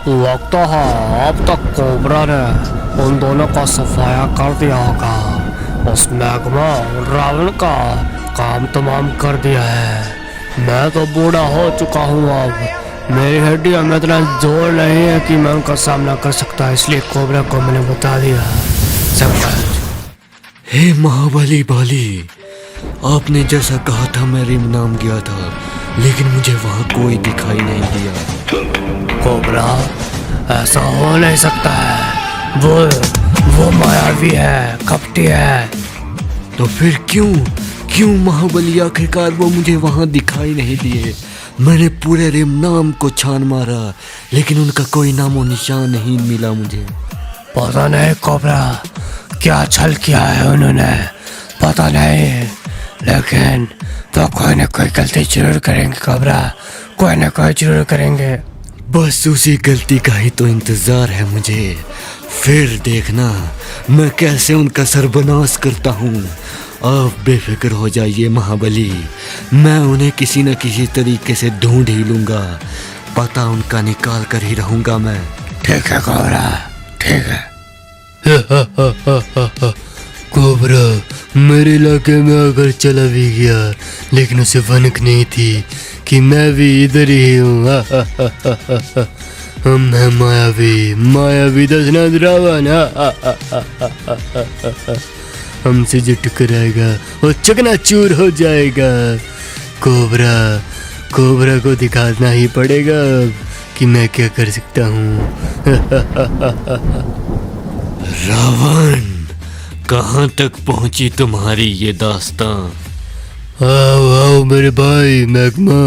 लगता है अब तक कोबरा ने उन दोनों का सफाया कर दिया होगा। उस मैग्मा और रावण का काम तमाम कर दिया है। मैं तो बूढ़ा हो चुका हूँ, अब मेरी हड्डियों में इतना जोर नहीं है कि मैं उनका सामना कर सकता, इसलिए कोबरा को मैंने बता दिया सब कुछ। हे महाबली बाली, आपने जैसा कहा था मैं रिम नाम गया था, लेकिन मुझे वहाँ कोई दिखाई नहीं दिया। कोबरा, ऐसा हो नहीं सकता है। वो मायावी है, कपटी है। तो फिर क्यों महाबली आखिरकार वो मुझे वहाँ दिखाई नहीं दिए? मैंने पूरे रिम नाम को छान मारा, लेकिन उनका कोई नामो निशान नहीं मिला मुझे। पता नहीं कोबरा क्या छल किया है उन्होंने, पता नहीं, लेकिन तो कोई ना कोई गलती जरूर करेंगे कोबरा, कोई ना कोई जरूर करेंगे। बस उसी गलती का ही तो इंतजार है मुझे। फिर देखना मैं कैसे उनका सर्वनाश करता हूँ। आप बेफिक्र हो जाइए महाबली, मैं उन्हें किसी न किसी तरीके से ढूंढ ही लूंगा। पता उनका निकाल कर ही रहूंगा मैं। ठीक है कोबरा, ठीक है। कोबरा मेरे इलाके में आकर चला भी गया, लेकिन उसे भनक नहीं थी कि मैं भी इधर ही हूँ। हम हैं मायावी दशनाथ रावण। हमसे जो टकराएगा वो चकनाचूर हो जाएगा। कोबरा को दिखाना ही पड़ेगा कि मैं क्या कर सकता हूँ। रावण, कहाँ तक पहुंची तुम्हारी ये दास्तां? आओ मेरे भाई मैग्मा,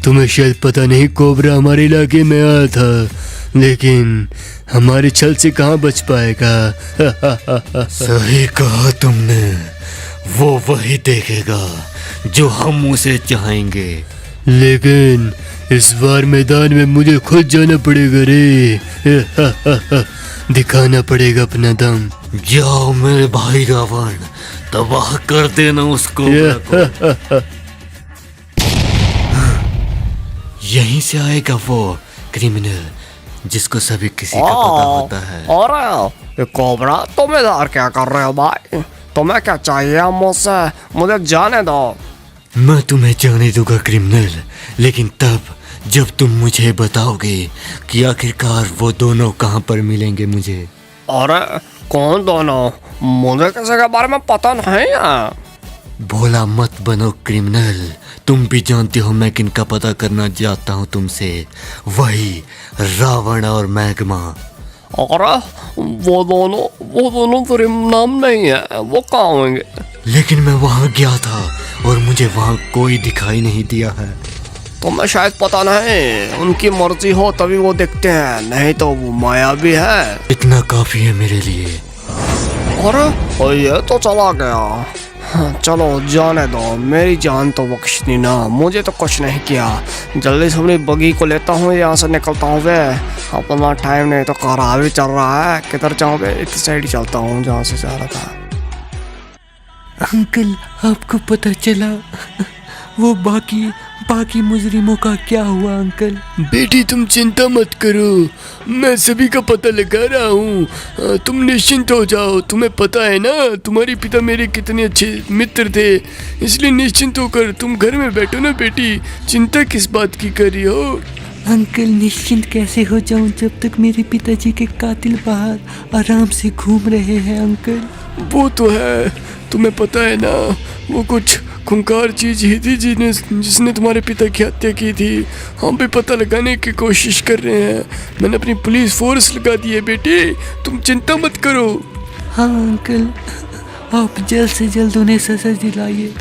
तुम्हें शायद पता नहीं कोबरा हमारे इलाके में आया था, लेकिन हमारे छल से कहाँ बच पाएगा। सही कहा तुमने, वो वही देखेगा जो हम उसे चाहेंगे। लेकिन इस बार मैदान में मुझे खुद जाना पड़ेगा रे। दिखाना पड़ेगा अपना दम। जाओ मेरे भाई रावण, तबाह कर देना उसको। यहीं से आएगा वो क्रिमिनल जिसको सभी किसी का पता होता है। अरे कोबरा, तुम इधर क्या कर रहे हो भाई? तुम्हें क्या चाहिए मुझसे? मुझे जाने दो। मैं तुम्हें जाने दूंगा क्रिमिनल, लेकिन तब जब तुम मुझे बताओगे कि आखिरकार वो दोनों कहाँ पर मिलेंगे मुझे। अरे कौन दोनों? मुझे किसी के बारे में पता नहीं है। भोला मत बनो क्रिमिनल, तुम भी जानते हो मैं किनका पता करना चाहता हूँ तुमसे। वही रावण और मैग्मा। अरे वो दोनों तो रिम नाम नहीं है, वो कहाँ होंगे? लेकिन मैं वहाँ गया था और मुझे वहाँ कोई दिखाई नहीं दिया है। तुम्हें शायद पता नहीं, उनकी मर्जी हो तभी वो दिखते हैं, नहीं तो वो मायावी है। इतना काफी है मेरे लिए। अरे ये तो चला गया। चलो जाने दो, मेरी जान तो बख्शनी ना, मुझे तो कुछ नहीं किया। जल्दी से अपनी बगी को लेता हूँ, यहाँ से निकलता हूँ। वे अपना टाइम नहीं तो कार भी चल रहा है। किधर जाऊँ? इस साइड ही चलता हूँ जहाँ से जा रहा था। अंकल, आपको पता चला वो बाकी मुजरिमों का क्या हुआ? अंकल बेटी तुम चिंता मत करो, मैं सभी का पता लगा रहा हूँ। तुम निश्चिंत हो जाओ। तुम्हें पता है ना तुम्हारे पिता मेरे कितने अच्छे मित्र थे, इसलिए निश्चिंत होकर तुम घर में बैठो ना बेटी। चिंता किस बात की कर रही हो? अंकल निश्चिंत कैसे हो जाऊं जब तक मेरे पिताजी के कातिल बाहर आराम से घूम रहे हैं। अंकल वो तो है, तुम्हें पता है ना, वो कुछ खूंखार चीज ही थी जिसने तुम्हारे पिता की हत्या की थी। हम भी पता लगाने की कोशिश कर रहे हैं। मैंने अपनी पुलिस फोर्स लगा दी है बेटी, तुम चिंता मत करो। हाँ अंकल, आप जल्द से जल्द उन्हें सजा दिलाइए।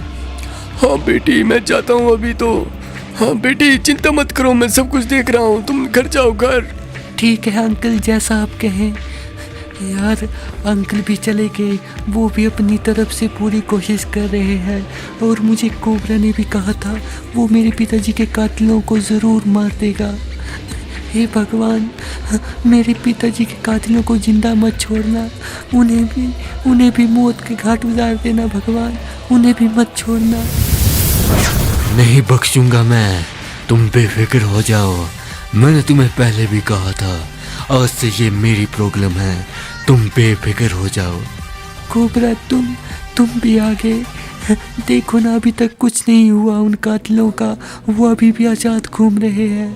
हाँ बेटी, मैं जाता हूँ अभी तो। हाँ बेटी चिंता मत करो, मैं सब कुछ देख रहा हूँ, तुम घर जाओ घर। ठीक है अंकल, जैसा आप कहें। यार अंकल भी चले गए, वो भी अपनी तरफ से पूरी कोशिश कर रहे हैं। और मुझे कोबरा ने भी कहा था वो मेरे पिताजी के कातिलों को ज़रूर मार देगा। हे भगवान, मेरे पिताजी के कातिलों को जिंदा मत छोड़ना, उन्हें भी मौत के घाट उतार देना भगवान, उन्हें भी मत छोड़ना। नहीं बख्शूंगा मैं, तुम बेफिक्र हो जाओ। मैंने तुम्हें पहले भी कहा था, आज से ये मेरी प्रॉब्लम है, तुम बेफिक्र हो जाओ। कोबरा तुम भी आगे देखो ना, अभी तक कुछ नहीं हुआ उन कातिलों का, वो अभी भी आजाद घूम रहे हैं।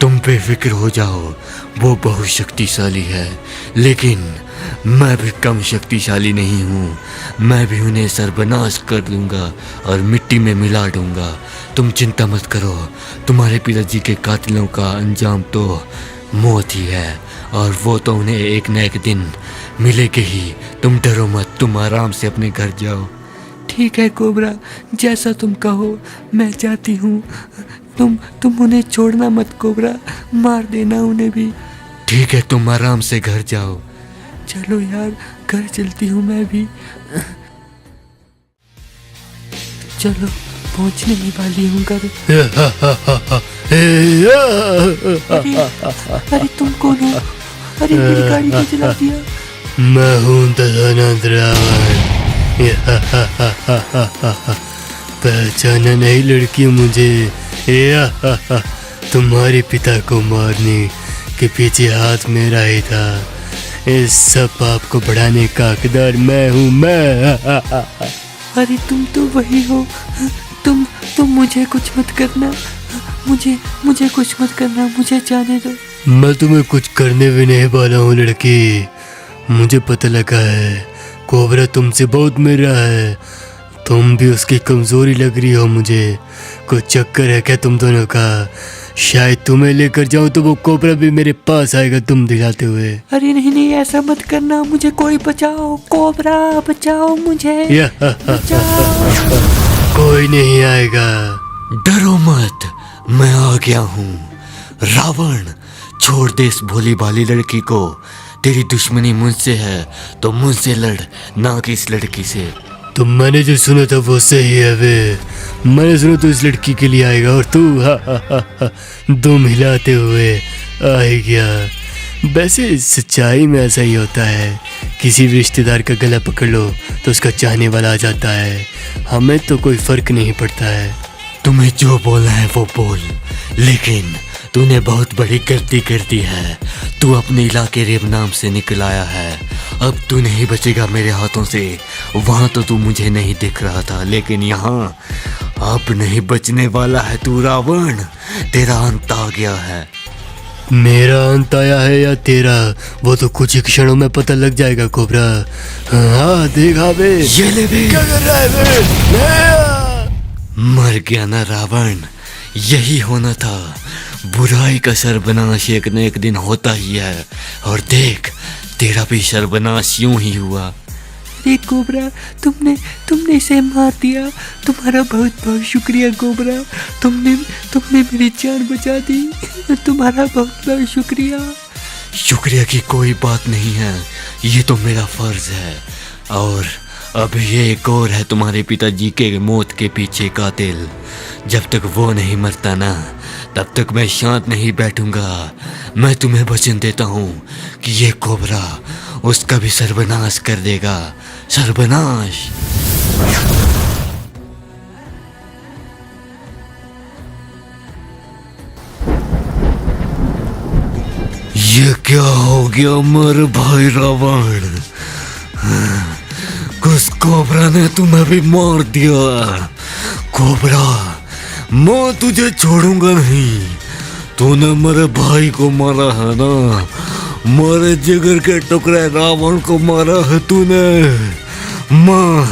तुम बेफिक्र हो जाओ, वो बहुत शक्तिशाली है, लेकिन मैं भी कम शक्तिशाली नहीं हूँ। मैं भी उन्हें सर्वनाश कर दूंगा और मिट्टी में मिला दूंगा। तुम चिंता मत करो, तुम्हारे पिताजी के कातिलों का अंजाम तो मौत ही है, और वो तो उन्हें एक न एक दिन मिलेगी ही। तुम डरो मत, तुम आराम से अपने घर जाओ। ठीक है कोबरा, जैसा तुम कहो, मैं जाती हूँ। तुम उन्हें छोड़ना मत कोबरा, मार देना उन्हें भी। ठीक है, तुम आराम से घर जाओ। चलो यार, घर चलती हूँ मैं भी। चलो, पहुँचने ही वाली हूँ घर। अरे तुम कौन हो? अरे मेरी गाड़ी को जला दिया। मैं हूँ दयानंद रावण। पहचाना नहीं लड़की मुझे? तुम्हारे पिता को मारने के पीछे हाथ मेरा ही था। इस सब पाप को बढ़ाने का हकदार मैं हूँ, मैं। अरे तुम तो वही हो। तुम मुझे कुछ मत करना, मुझे कुछ मत करना, मुझे जाने दो। मैं तुम्हें कुछ करने भी नहीं वाला हूँ लड़की। मुझे पता लगा है कोबरा तुमसे बहुत मिल रहा है, तुम भी उसकी कमजोरी लग रही हो मुझे। कुछ चक्कर है क्या तुम दोनों का? शायद तुम्हें लेकर जाऊं तो वो कोबरा भी मेरे पास आएगा तुम दिखाते हुए। अरे नहीं, ऐसा मत करना, मुझे कोई बचाओ, कोबरा बचाओ मुझे, बचाओ। कोई नहीं आएगा। डरो मत, मैं आ गया हूँ। रावण, छोड़ दे इस भोली भाली लड़की को। तेरी दुश्मनी मुझसे है तो मुझसे लड़, ना कि इस लड़की से। तो मैंने जो सुना था वो सही है वे। मैंने सुना तो इस लड़की के लिए आएगा और तू दुम हिलाते हुए आ ही गया। वैसे सच्चाई में ऐसा ही होता है, किसी भी रिश्तेदार का गला पकड़ लो तो उसका चाहने वाला आ जाता है। हमें तो कोई फर्क नहीं पड़ता है। तुम्हें जो बोलना है वो बोल, लेकिन तूने बहुत बड़ी गलती कर दी है। तू अपने इलाके रेब नाम से निकल आया है, अब तू नहीं बचेगा मेरे हाथों से। वहाँ तो तू मुझे नहीं दिख रहा था, लेकिन यहाँ अब नहीं बचने वाला है तू रावण। तेरा अंत आ गया है। मेरा अंत आया है या तेरा, वो तो कुछ ही क्षणों में पता लग जाएगा कोबरा। हाँ देखा बे, ये ले बे। क्या कर रहा है बे? मर गया ना रावण, यही होना था। बुराई का सर्वनाश एक न एक दिन होता ही है, और देख तेरा भी सर्वनाश यूं ही हुआ। अरे कोबरा, तुमने इसे मार दिया, तुम्हारा बहुत बहुत शुक्रिया कोबरा। तुमने मेरी जान बचा दी, तुम्हारा बहुत बहुत शुक्रिया। शुक्रिया की कोई बात नहीं है, ये तो मेरा फर्ज है। और अब ये एक और है तुम्हारे पिताजी के मौत के पीछे कातिल। जब तक वो नहीं मरता ना, तब तक मैं शांत नहीं बैठूंगा। मैं तुम्हें वचन देता हूँ कि ये कोबरा उसका भी सर्वनाश कर देगा। सर्वनाश। ये क्या हो गया मेरे भाई रावण? उस कोबरा ने तुम्हें भी मार दिया। कोबरा, मैं तुझे छोड़ूंगा नहीं। तूने मेरे भाई को मारा है ना, मेरे जिगर के टुकड़े रावण को मारा है तूने। माँ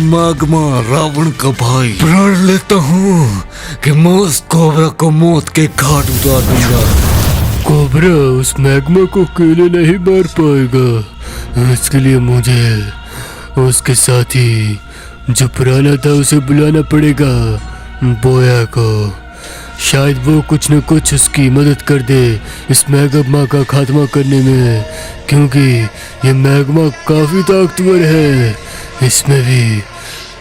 मागमा रावण का भाई, प्रण लेता हूँ कि मैं उस कोबरा को मौत के घाट उतार दूंगा। कोबरा उस मैग्मा को अकेले नहीं मार पाएगा, इसके लिए मुझे उसके साथी जो पुराना था उसे बुलाना पड़ेगा, बोया को। शायद वो कुछ न कुछ उसकी मदद कर दे इस मैग्मा का खात्मा करने में, क्योंकि ये मैग्मा काफ़ी ताकतवर है। इसमें भी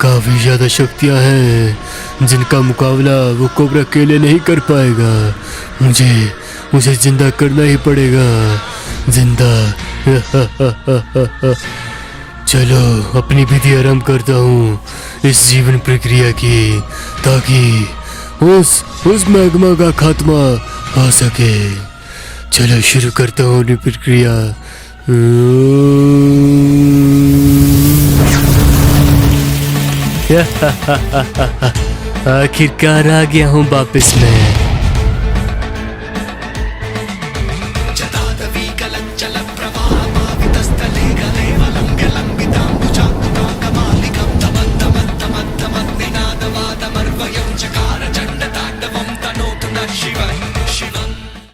काफ़ी ज़्यादा शक्तियाँ हैं जिनका मुकाबला वो कोबरा अकेले नहीं कर पाएगा। मुझे जिंदा करना ही पड़ेगा, जिंदा। चलो अपनी विधि आरंभ करता हूँ इस जीवन प्रक्रिया की, ताकि उस मैग्मा का खात्मा आ सके। चलो शुरू करता हूँ अपनी प्रक्रिया। आखिरकार आ गया हूँ वापस मैं।